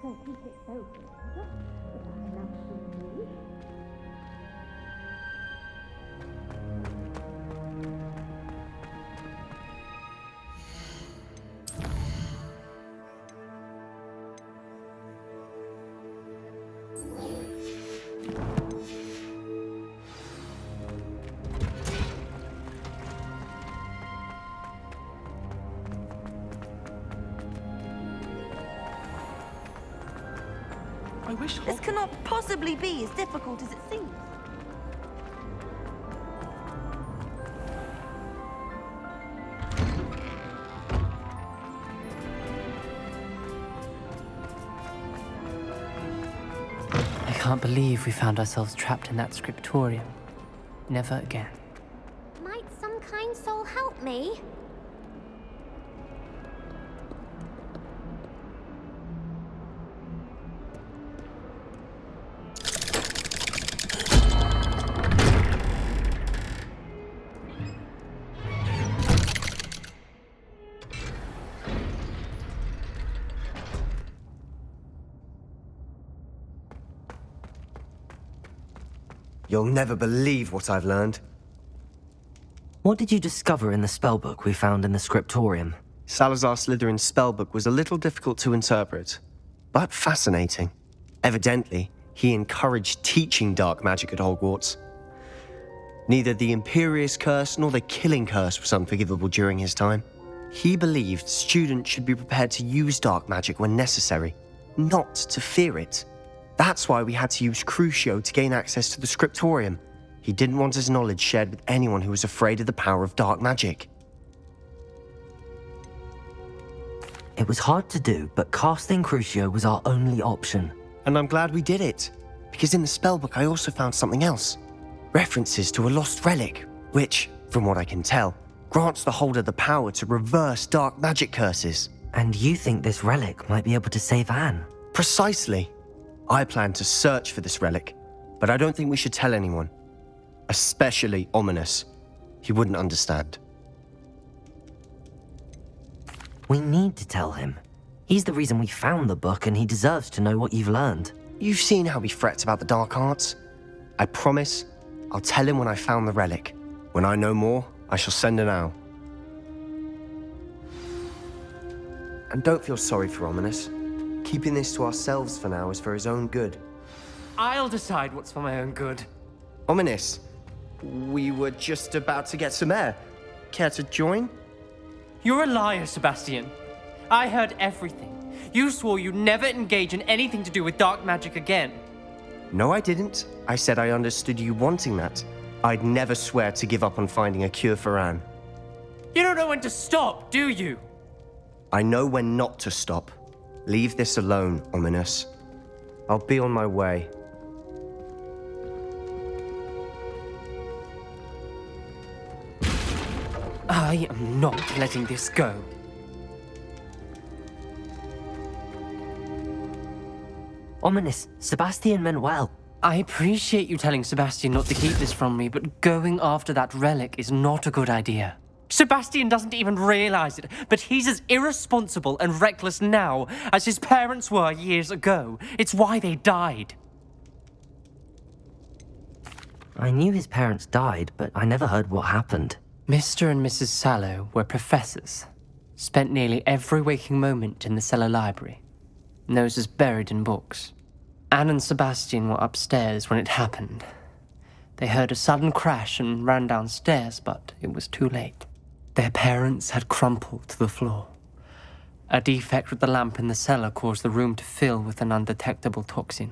Don't keep it so close, but I can absolutely. I wish This cannot possibly be as difficult as it seems. I can't believe we found ourselves trapped in that scriptorium. Never again. Might some kind soul help me? You'll never believe what I've learned. What did you discover in the spellbook we found in the scriptorium? Salazar Slytherin's spellbook was a little difficult to interpret, but fascinating. Evidently, he encouraged teaching dark magic at Hogwarts. Neither the Imperious Curse nor the Killing Curse was unforgivable during his time. He believed students should be prepared to use dark magic when necessary, not to fear it. That's why we had to use Crucio to gain access to the scriptorium. He didn't want his knowledge shared with anyone who was afraid of the power of dark magic. It was hard to do, but casting Crucio was our only option. And I'm glad we did it, because in the spellbook I also found something else. References to a lost relic, which, from what I can tell, grants the holder the power to reverse dark magic curses. And you think this relic might be able to save Anne? Precisely. I plan to search for this relic, but I don't think we should tell anyone. Especially Ominous. He wouldn't understand. We need to tell him. He's the reason we found the book, and he deserves to know what you've learned. You've seen how he frets about the dark arts. I promise I'll tell him when I found the relic. When I know more, I shall send an owl. And don't feel sorry for Ominous. Keeping this to ourselves for now is for his own good. I'll decide what's for my own good. Ominous, we were just about to get some air. Care to join? You're a liar, Sebastian. I heard everything. You swore you'd never engage in anything to do with dark magic again. No, I didn't. I said I understood you wanting that. I'd never swear to give up on finding a cure for Anne. You don't know when to stop, do you? I know when not to stop. Leave this alone, Ominous. I'll be on my way. I am not letting this go. Ominous, Sebastian meant well. I appreciate you telling Sebastian not to keep this from me, but going after that relic is not a good idea. Sebastian doesn't even realize it, but he's as irresponsible and reckless now as his parents were years ago. It's why they died. I knew his parents died, but I never heard what happened. Mr. and Mrs. Sallow were professors. Spent nearly every waking moment in the cellar library. Noses buried in books. Anne and Sebastian were upstairs when it happened. They heard a sudden crash and ran downstairs, but it was too late. Their parents had crumpled to the floor. A defect with the lamp in the cellar caused the room to fill with an undetectable toxin.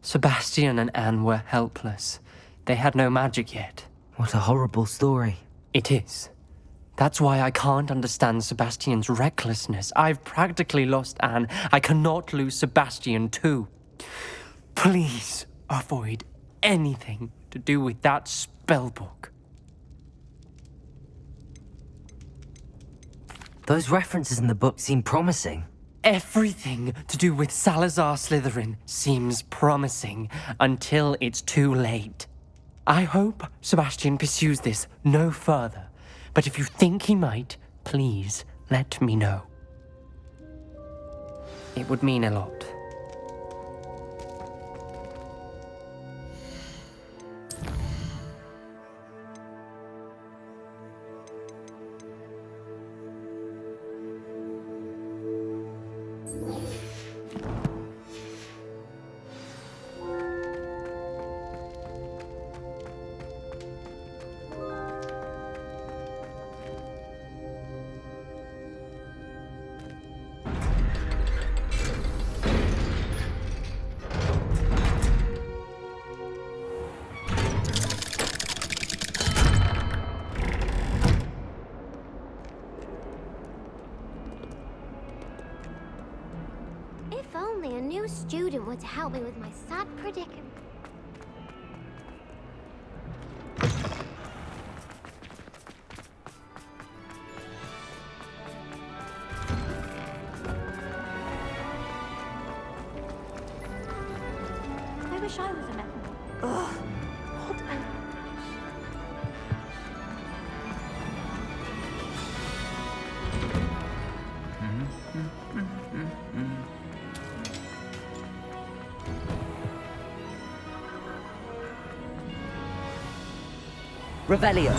Sebastian and Anne were helpless. They had no magic yet. What a horrible story. It is. That's why I can't understand Sebastian's recklessness. I've practically lost Anne. I cannot lose Sebastian too. Please avoid anything to do with that spellbook. Those references in the book seem promising. Everything to do with Salazar Slytherin seems promising until it's too late. I hope Sebastian pursues this no further, but if you think he might, please let me know. It would mean a lot. If only a new student were to help me with my sad predicament. I wish I was a metal. Ugh. What an... Revelio.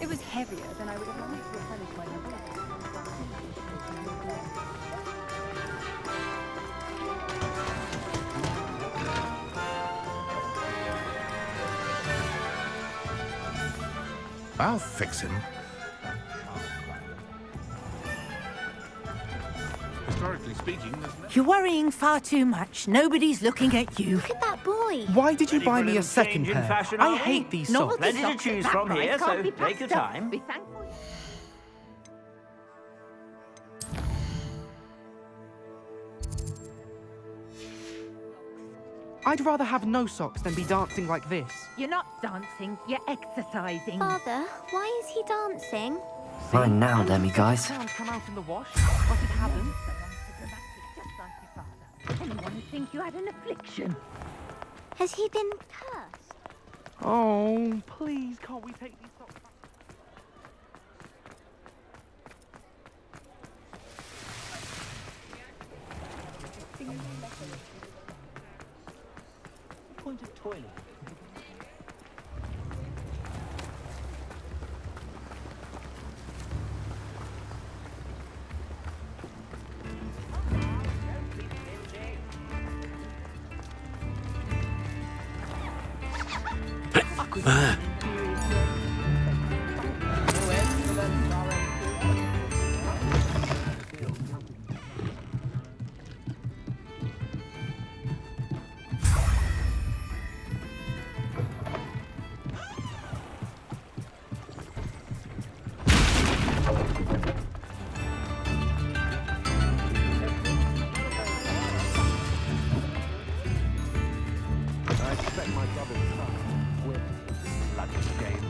It was heavier than I would have liked to replenish my number. I'll fix him. Historically speaking, there's no... You're worrying far too much. Nobody's looking at you. Look at that boy. Why did you Ready buy for a me a little second change in pair? fashion, I are we? hate these Novelty socks. Plenty to socks choose at from that here, price can't so be take your passed up. time. Be thankful. I'd rather have no socks than be dancing like this. You're not dancing, you're exercising. Father, why is he dancing? Fine now, Demi, guys. Can't come out in the wash, but it hasn't. Just like your father. Anyone would think you had an affliction. Has he been cursed? Oh, please, can't we take these socks back? Point of toilet. I expect my double son with sluggish game.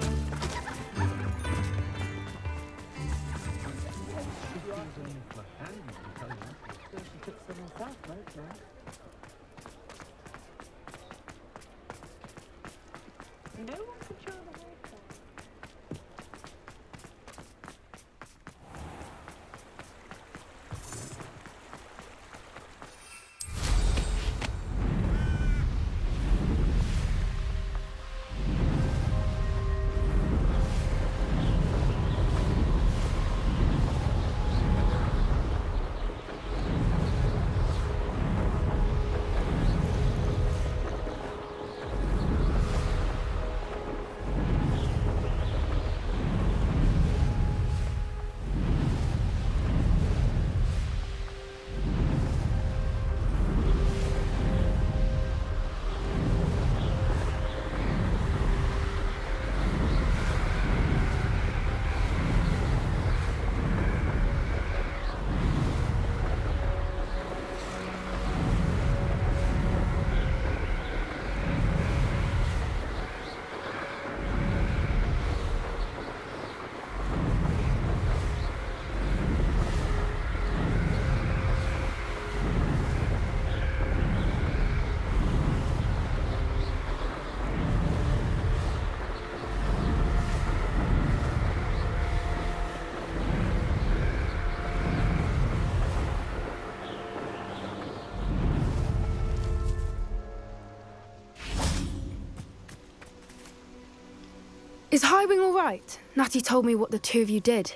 Is Highwing all right? Natty told me what the two of you did.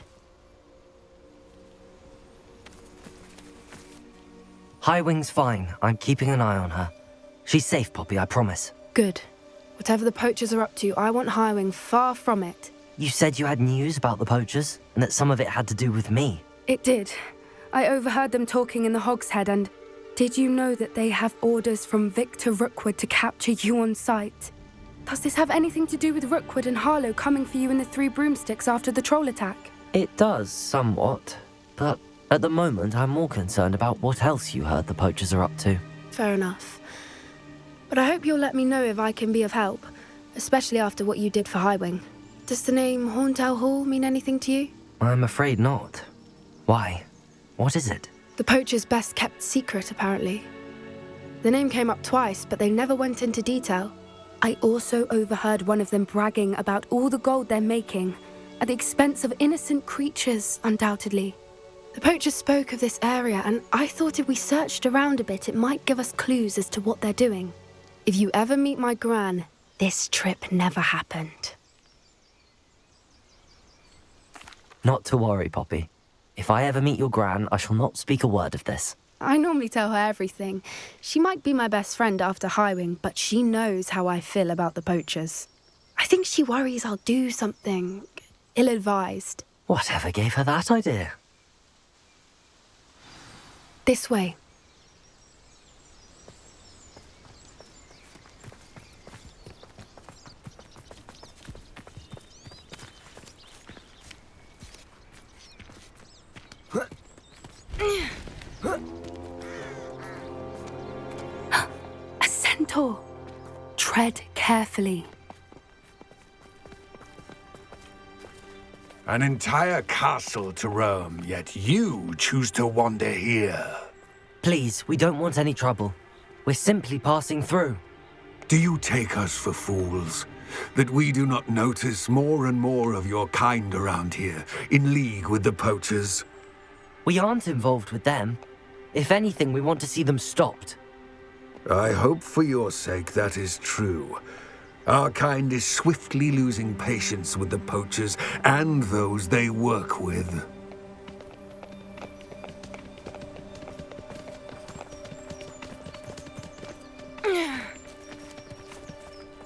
Highwing's fine. I'm keeping an eye on her. She's safe, Poppy, I promise. Good. Whatever the Poachers are up to, I want Highwing far from it. You said you had news about the Poachers, and that some of it had to do with me. It did. I overheard them talking in the Hogshead, and did you know that they have orders from Victor Rookwood to capture you on sight? Does this have anything to do with Rookwood and Harlow coming for you in the Three Broomsticks after the troll attack? It does, somewhat. But at the moment, I'm more concerned about what else you heard the Poachers are up to. Fair enough. But I hope you'll let me know if I can be of help, especially after what you did for Highwing. Does the name Horntail Hall mean anything to you? I'm afraid not. Why? What is it? The Poachers' best kept secret, apparently. The name came up twice, but they never went into detail. I also overheard one of them bragging about all the gold they're making, at the expense of innocent creatures, undoubtedly. The Poachers spoke of this area, and I thought if we searched around a bit, it might give us clues as to what they're doing. If you ever meet my Gran, this trip never happened. Not to worry, Poppy. If I ever meet your Gran, I shall not speak a word of this. I normally tell her everything. She might be my best friend after Highwing, but she knows how I feel about the Poachers. I think she worries I'll do something ill-advised. Whatever gave her that idea? This way. A centaur. Tread carefully. An entire castle to roam, yet you choose to wander here. Please, we don't want any trouble. We're simply passing through. Do you take us for fools? That we do not notice more and more of your kind around here, in league with the Poachers? We aren't involved with them. If anything, we want to see them stopped. I hope for your sake that is true. Our kind is swiftly losing patience with the Poachers and those they work with.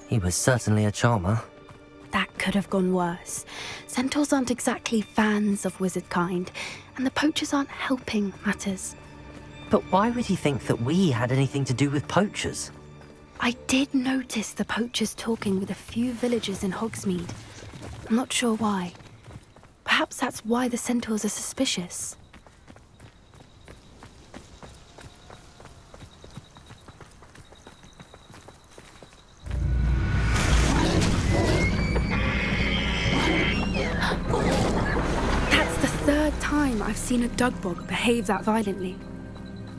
He was certainly a charmer. That could have gone worse. Centaurs aren't exactly fans of wizard kind, and the Poachers aren't helping matters. But why would he think that we had anything to do with Poachers? I did notice the Poachers talking with a few villagers in Hogsmeade. I'm not sure why. Perhaps that's why the Centaurs are suspicious. That's the third time I've seen a Dugbog behave that violently.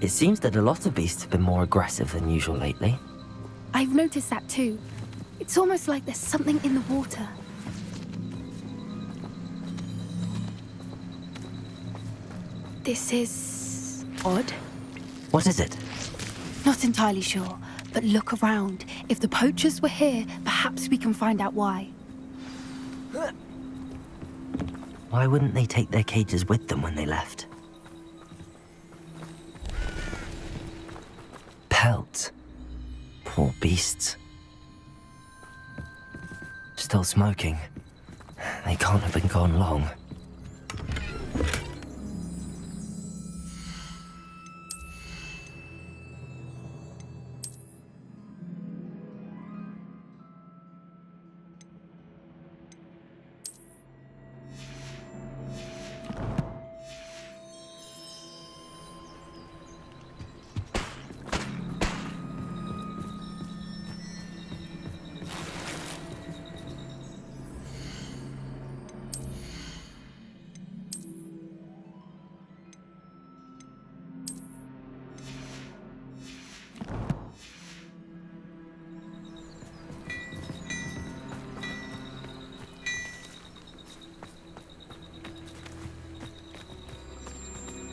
It seems that a lot of beasts have been more aggressive than usual lately. I've noticed that too. It's almost like there's something in the water. This is odd. What is it? Not entirely sure, but look around. If the Poachers were here, perhaps we can find out why. Why wouldn't they take their cages with them when they left? Pelts. Poor beasts. Still smoking. They can't have been gone long.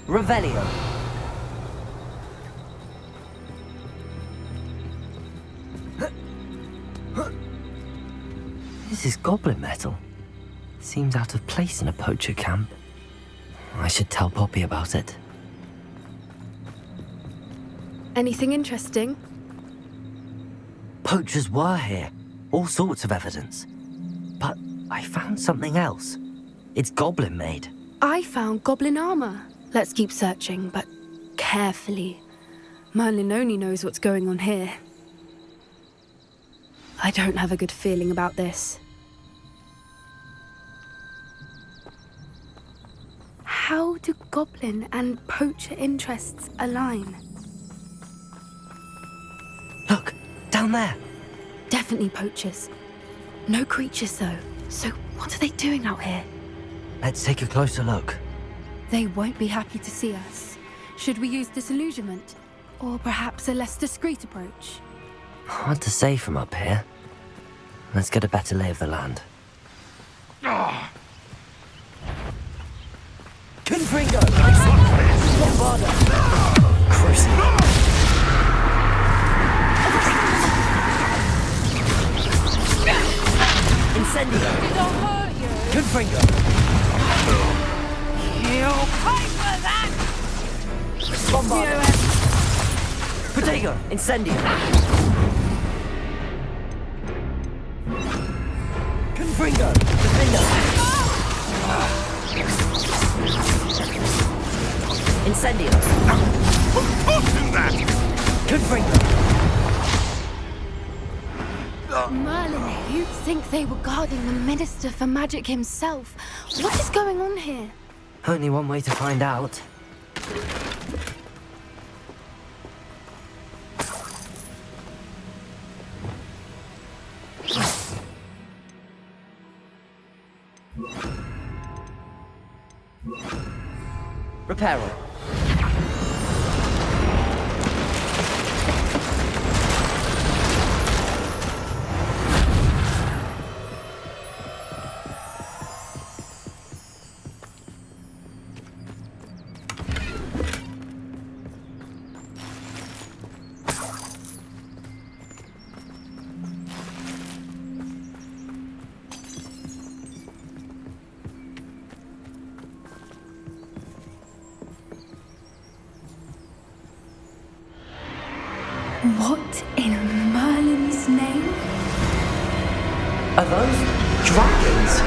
Revelio. This is goblin metal. Seems out of place in a poacher camp. I should tell Poppy about it. Anything interesting? Poachers were here. All sorts of evidence. But I found something else. It's goblin made. I found goblin armor. Let's keep searching, but carefully. Merlin only knows what's going on here. I don't have a good feeling about this. How do goblin and poacher interests align? Look, down there. Definitely poachers. No creatures though. So what are they doing out here? Let's take a closer look. They won't be happy to see us. Should we use disillusionment? Or perhaps a less discreet approach? Hard to say from up here. Let's get a better lay of the land. Confringo! Bombarda! Crucible! Incendio! Don't hurt you. Confringo! You'll pay for that. Bombarda! Protego! Incendio! Confringo! Defender! Incendio! Who taught you that? Confringo! Merlin, you'd think they were guarding the Minister for Magic himself. What is going on here? Only one way to find out. Reparo. What in Merlin's name? Are those dragons?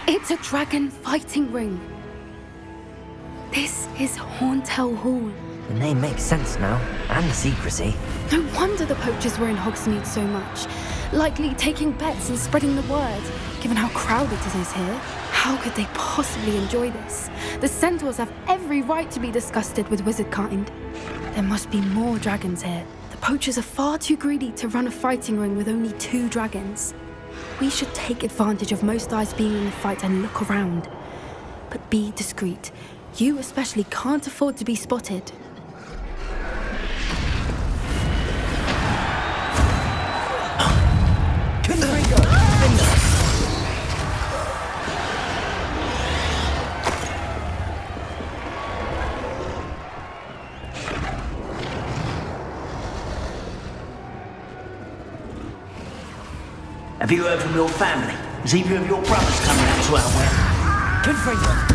It's a dragon fighting ring. This is Horntail Hall. The name makes sense now, and the secrecy. No wonder the poachers were in Hogsmeade so much. Likely taking bets and spreading the word, given how crowded it is here. How could they possibly enjoy this? The centaurs have every right to be disgusted with wizard kind. There must be more dragons here. The poachers are far too greedy to run a fighting ring with only 2 dragons. We should take advantage of most eyes being in the fight and look around. But be discreet. You especially can't afford to be spotted. Have you heard from your family? Is either of your brothers coming out to our wedding? Confringo!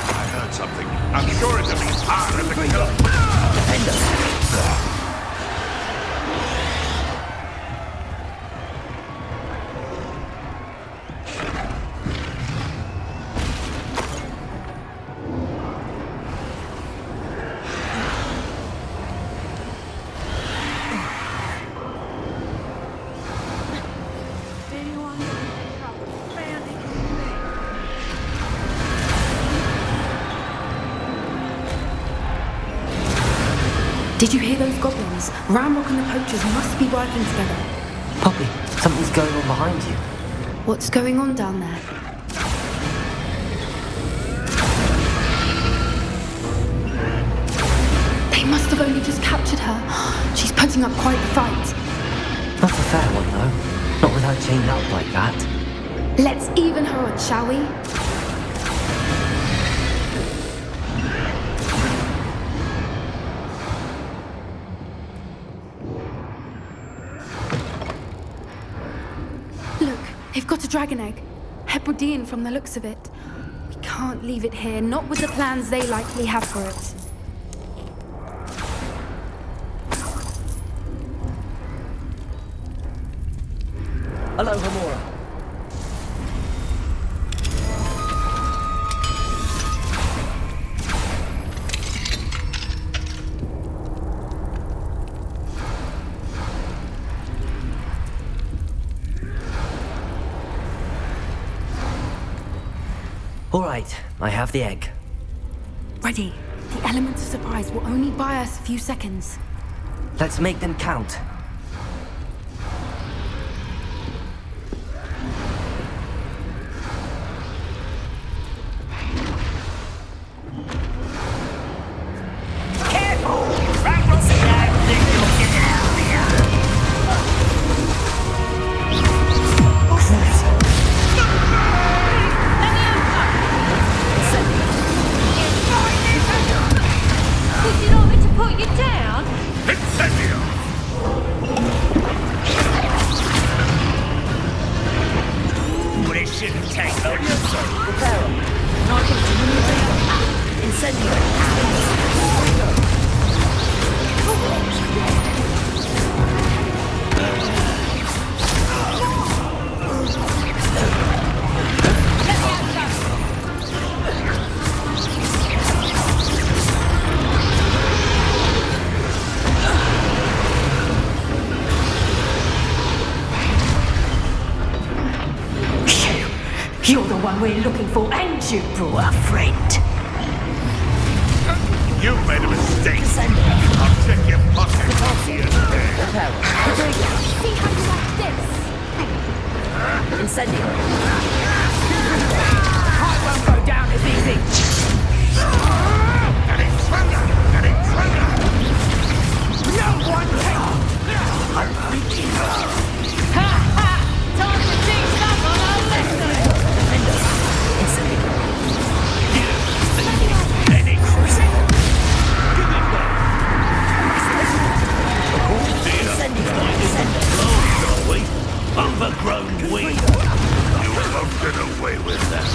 I heard something. I'm sure it's a big fire in the killer. Did you hear those goblins? Ramrock and the poachers must be working together. Poppy, something's going on behind you. What's going on down there? putting up quite the fight. Not a fair one, though. Not with her chained up like that. Let's even her odds, shall we? Look, they've got a dragon egg. Hebridean from the looks of it. We can't leave it here, not with the plans they likely have for it. Hello, Hamura. All right, I have the egg. Ready. The elements of surprise will only buy us a few seconds. Let's make them count. You're the one we're looking for, and you brought a friend. You made a mistake. I'll check your pockets here today. See how you like this? Incendio. I won't go down as easy. And it's thunder! And it's thunder! No one can. Ha ha! Time to teach someone a lesson. Overgrown weed. You won't get away with that.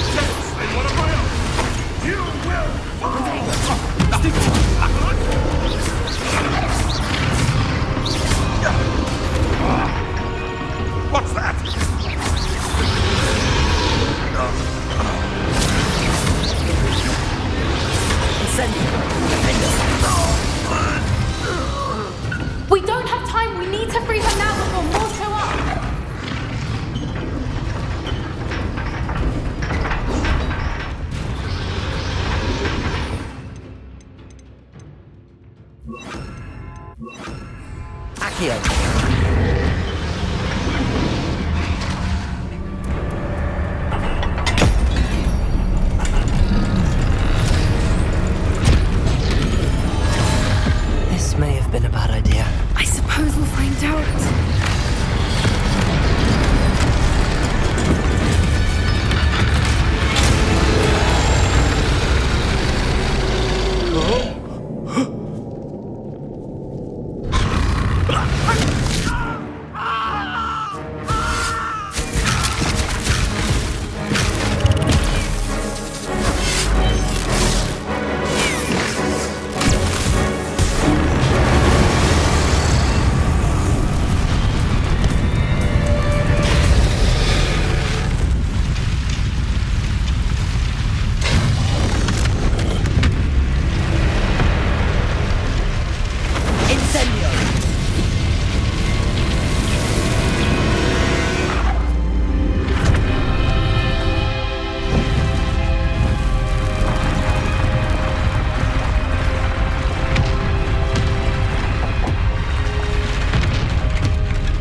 Seriously, what am I up? You will What's that? We don't have time. We need to free her now before more show up. Accio. This may have been a bad idea. I suppose we'll find out.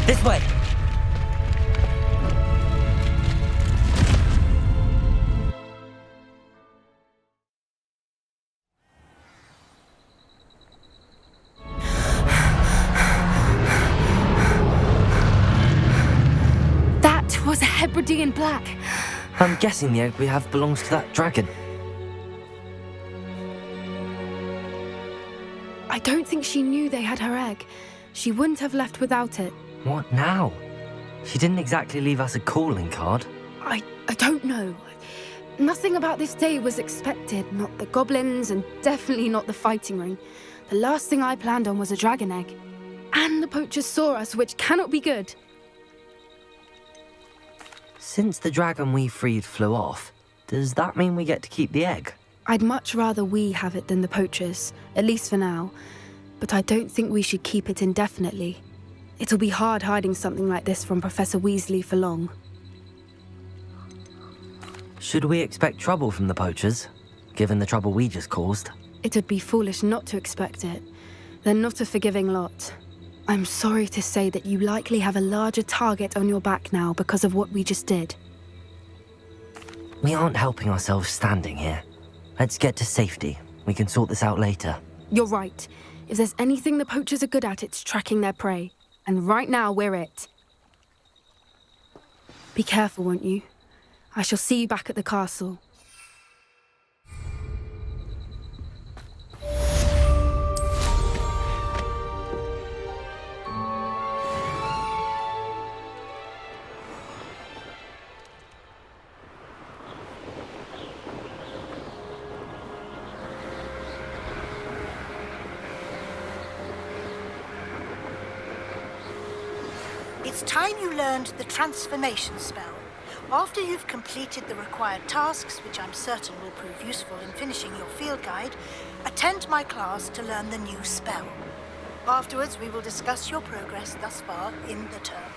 This way! Hebridean black. I'm guessing the egg we have belongs to that dragon. I don't think she knew they had her egg. She wouldn't have left without it. What now? She didn't exactly leave us a calling card. I don't know. Nothing about this day was expected. Not the goblins, and definitely not the fighting ring. The last thing I planned on was a dragon egg. And the poachers saw us, which cannot be good. Since the dragon we freed flew off, does that mean we get to keep the egg? I'd much rather we have it than the poachers, at least for now. But I don't think we should keep it indefinitely. It'll be hard hiding something like this from Professor Weasley for long. Should we expect trouble from the poachers, given the trouble we just caused? It'd be foolish not to expect it. They're not a forgiving lot. I'm sorry to say that you likely have a larger target on your back now because of what we just did. We aren't helping ourselves standing here. Let's get to safety. We can sort this out later. You're right. If there's anything the poachers are good at, it's tracking their prey. And right now, we're it. Be careful, won't you? I shall see you back at the castle. It's time you learned the transformation spell. After you've completed the required tasks, which I'm certain will prove useful in finishing your field guide, attend my class to learn the new spell. Afterwards, we will discuss your progress thus far in the term.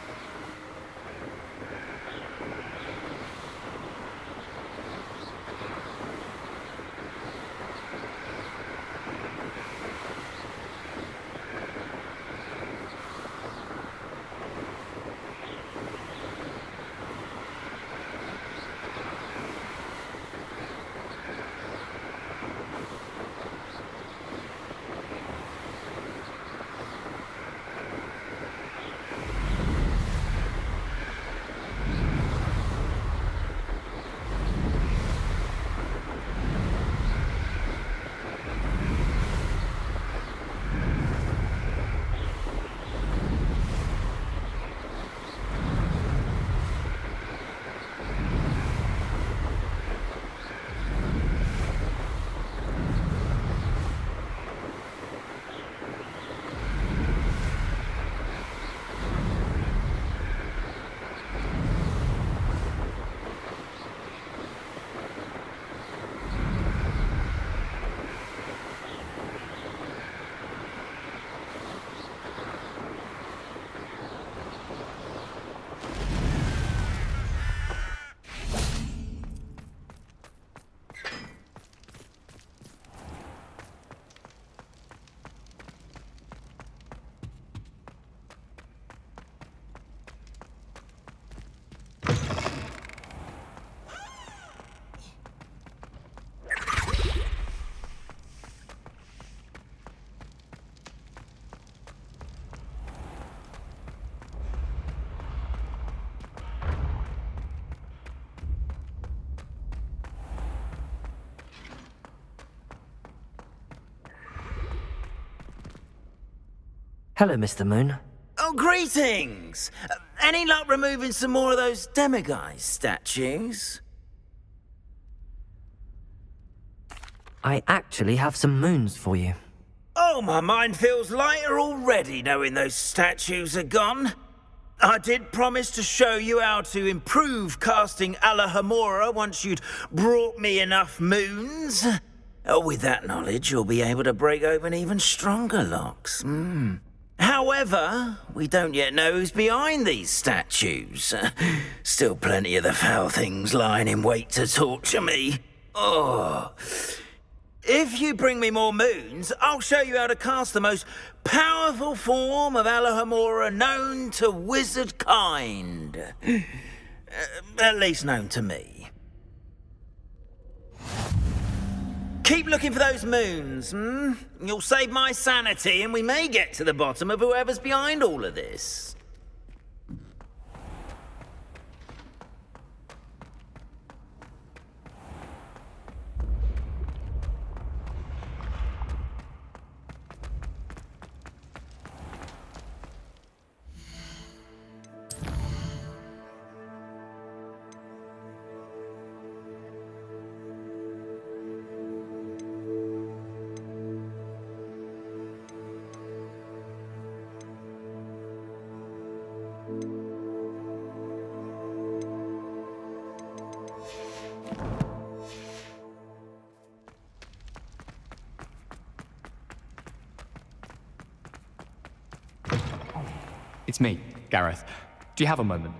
Hello, Mr. Moon. Oh, greetings! Any luck removing some more of those demiguise statues? I actually have some moons for you. Oh, my mind feels lighter already knowing those statues are gone. I did promise to show you how to improve casting Alohomora once you'd brought me enough moons. With that knowledge, you'll be able to break open even stronger locks. However, we don't yet know who's behind these statues. Still plenty of the foul things lying in wait to torture me. Oh. If you bring me more moons, I'll show you how to cast the most powerful form of Alohomora known to wizard kind. At least known to me. Keep looking for those moons, You'll save my sanity and we may get to the bottom of whoever's behind all of this. it's me, Gareth. Do you have a moment?